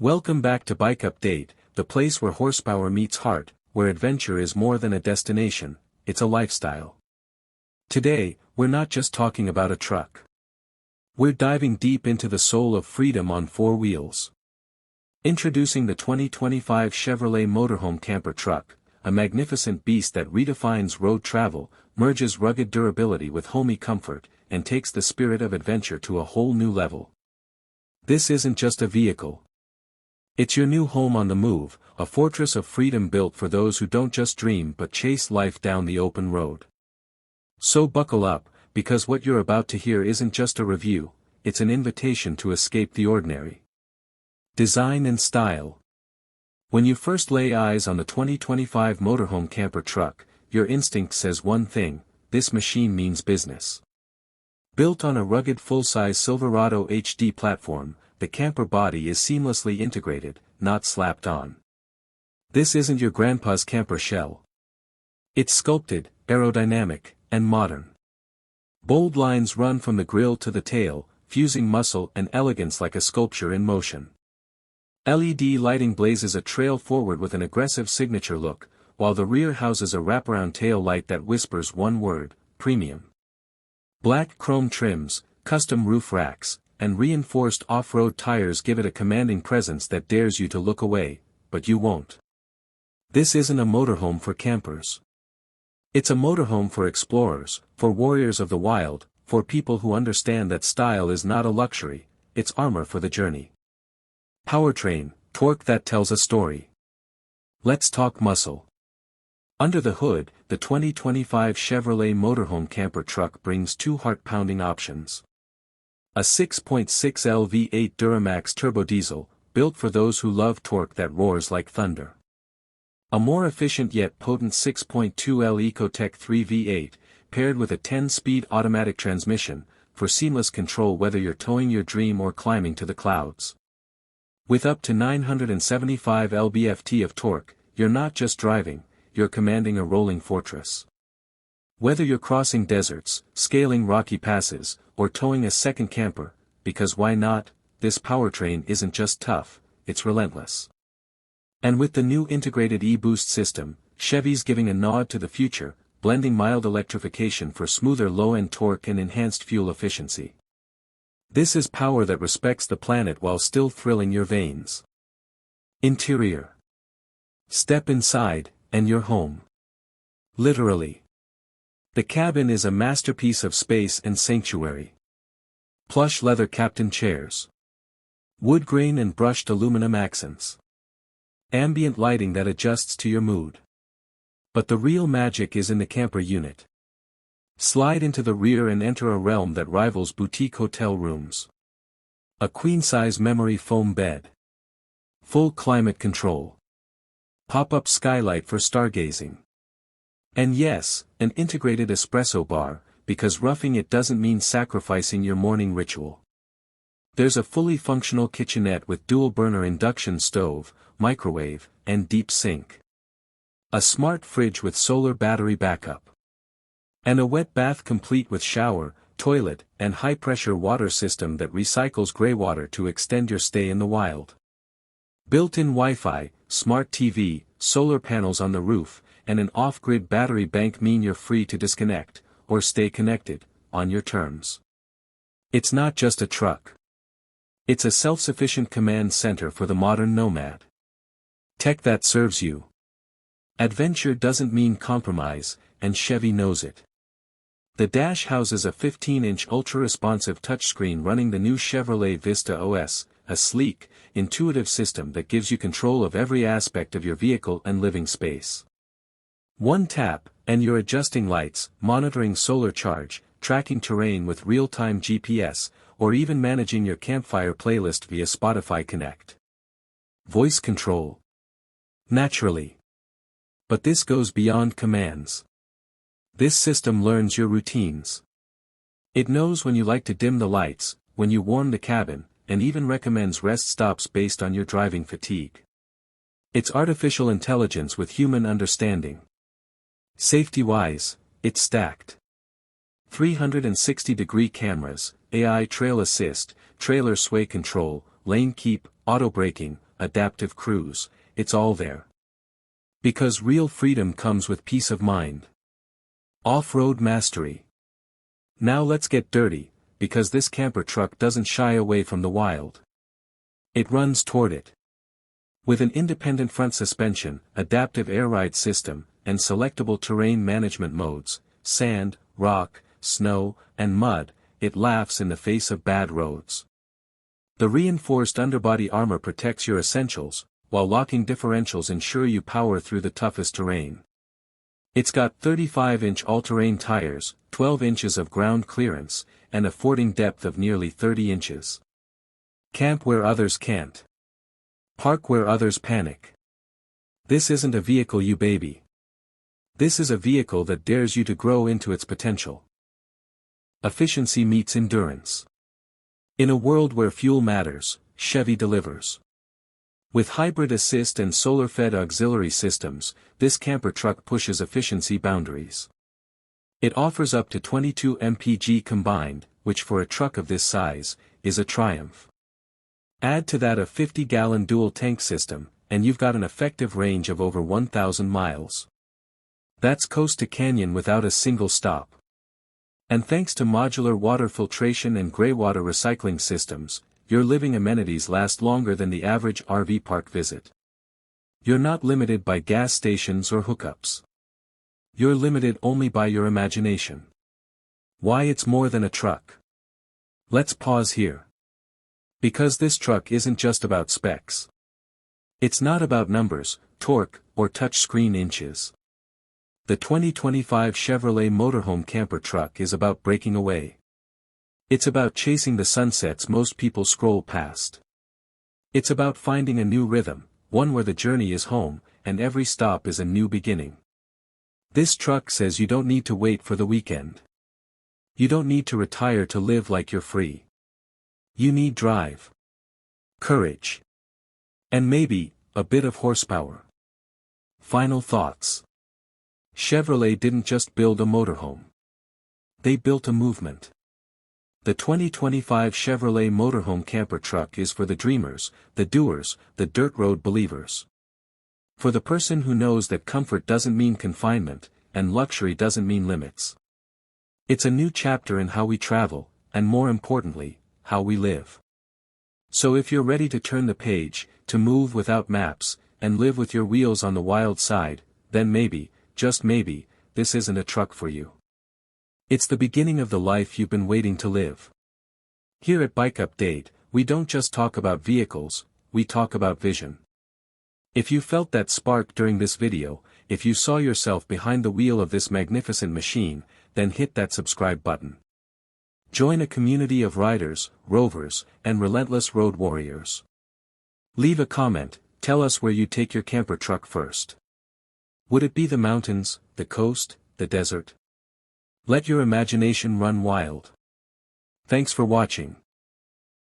Welcome back to Bikeupdate, the place where horsepower meets heart, where adventure is more than a destination, it's a lifestyle. Today, we're not just talking about a truck. We're diving deep into the soul of freedom on four wheels. Introducing the 2025 Chevrolet Motorhome Camper Truck, a magnificent beast that redefines road travel, merges rugged durability with homey comfort, and takes the spirit of adventure to a whole new level. This isn't just a vehicle. It's your new home on the move, a fortress of freedom built for those who don't just dream but chase life down the open road. So buckle up, because what you're about to hear isn't just a review, it's an invitation to escape the ordinary. Design and style. When you first lay eyes on the 2025 Motorhome Camper Truck, your instinct says one thing: this machine means business. Built on a rugged full-size Silverado HD platform, the camper body is seamlessly integrated, not slapped on. This isn't your grandpa's camper shell. It's sculpted, aerodynamic, and modern. Bold lines run from the grille to the tail, fusing muscle and elegance like a sculpture in motion. LED lighting blazes a trail forward with an aggressive signature look, while the rear houses a wraparound tail light that whispers one word: premium. Black chrome trims, custom roof racks, and reinforced off-road tires give it a commanding presence that dares you to look away, but you won't. This isn't a motorhome for campers. It's a motorhome for explorers, for warriors of the wild, for people who understand that style is not a luxury, it's armor for the journey. Powertrain, torque that tells a story. Let's talk muscle. Under the hood, the 2025 Chevrolet Motorhome Camper Truck brings two heart-pounding options. A 6.6L V8 Duramax turbo diesel, built for those who love torque that roars like thunder. A more efficient yet potent 6.2L Ecotec 3 V8, paired with a 10-speed automatic transmission, for seamless control whether you're towing your dream or climbing to the clouds. With up to 975 lb-ft of torque, you're not just driving, you're commanding a rolling fortress. Whether you're crossing deserts, scaling rocky passes, or towing a second camper, because why not, this powertrain isn't just tough, it's relentless. And with the new integrated e-boost system, Chevy's giving a nod to the future, blending mild electrification for smoother low-end torque and enhanced fuel efficiency. This is power that respects the planet while still thrilling your veins. Interior. Step inside, and you're home. Literally. The cabin is a masterpiece of space and sanctuary. Plush leather captain chairs. Wood grain and brushed aluminum accents. Ambient lighting that adjusts to your mood. But the real magic is in the camper unit. Slide into the rear and enter a realm that rivals boutique hotel rooms. A queen-size memory foam bed. Full climate control. Pop-up skylight for stargazing. And yes, an integrated espresso bar, because roughing it doesn't mean sacrificing your morning ritual. There's a fully functional kitchenette with dual-burner induction stove, microwave, and deep sink. A smart fridge with solar battery backup. And a wet bath complete with shower, toilet, and high-pressure water system that recycles gray water to extend your stay in the wild. Built-in Wi-Fi, smart TV, solar panels on the roof, and an off-grid battery bank mean you're free to disconnect, or stay connected, on your terms. It's not just a truck. It's a self-sufficient command center for the modern nomad. Tech that serves you. Adventure doesn't mean compromise, and Chevy knows it. The dash houses a 15-inch ultra-responsive touchscreen running the new Chevrolet Vista OS, a sleek, intuitive system that gives you control of every aspect of your vehicle and living space. One tap, and you're adjusting lights, monitoring solar charge, tracking terrain with real-time GPS, or even managing your campfire playlist via Spotify Connect. Voice control. Naturally. But this goes beyond commands. This system learns your routines. It knows when you like to dim the lights, when you warm the cabin, and even recommends rest stops based on your driving fatigue. It's artificial intelligence with human understanding. Safety-wise, it's stacked. 360-degree cameras, AI trail assist, trailer sway control, lane keep, auto braking, adaptive cruise, it's all there. Because real freedom comes with peace of mind. Off-road mastery. Now let's get dirty, because this camper truck doesn't shy away from the wild. It runs toward it. With an independent front suspension, adaptive air ride system, and selectable terrain management modes, sand, rock, snow, and mud, it laughs in the face of bad roads. The reinforced underbody armor protects your essentials, while locking differentials ensure you power through the toughest terrain. It's got 35-inch all-terrain tires, 12 inches of ground clearance, and a fording depth of nearly 30 inches. Camp where others can't. Park where others panic. This isn't a vehicle you baby. This is a vehicle that dares you to grow into its potential. Efficiency meets endurance. In a world where fuel matters, Chevy delivers. With hybrid assist and solar-fed auxiliary systems, this camper truck pushes efficiency boundaries. It offers up to 22 mpg combined, which for a truck of this size, is a triumph. Add to that a 50-gallon dual-tank system, and you've got an effective range of over 1,000 miles. That's coast to canyon without a single stop. And thanks to modular water filtration and greywater recycling systems, your living amenities last longer than the average RV park visit. You're not limited by gas stations or hookups. You're limited only by your imagination. Why it's more than a truck? Let's pause here. Because this truck isn't just about specs. It's not about numbers, torque, or touchscreen inches. The 2025 Chevrolet Motorhome Camper Truck is about breaking away. It's about chasing the sunsets most people scroll past. It's about finding a new rhythm, one where the journey is home, and every stop is a new beginning. This truck says you don't need to wait for the weekend. You don't need to retire to live like you're free. You need drive, courage, and maybe, a bit of horsepower. Final thoughts. Chevrolet didn't just build a motorhome. They built a movement. The 2025 Chevrolet Motorhome Camper Truck is for the dreamers, the doers, the dirt road believers. For the person who knows that comfort doesn't mean confinement, and luxury doesn't mean limits. It's a new chapter in how we travel, and more importantly, how we live. So if you're ready to turn the page, to move without maps, and live with your wheels on the wild side, then maybe, just maybe, this isn't a truck for you. It's the beginning of the life you've been waiting to live. Here at Bikeupdate, we don't just talk about vehicles, we talk about vision. If you felt that spark during this video, if you saw yourself behind the wheel of this magnificent machine, then hit that subscribe button. Join a community of riders, rovers, and relentless road warriors. Leave a comment, tell us where you take your camper truck first. Would it be the mountains, the coast, the desert? Let your imagination run wild. Thanks for watching.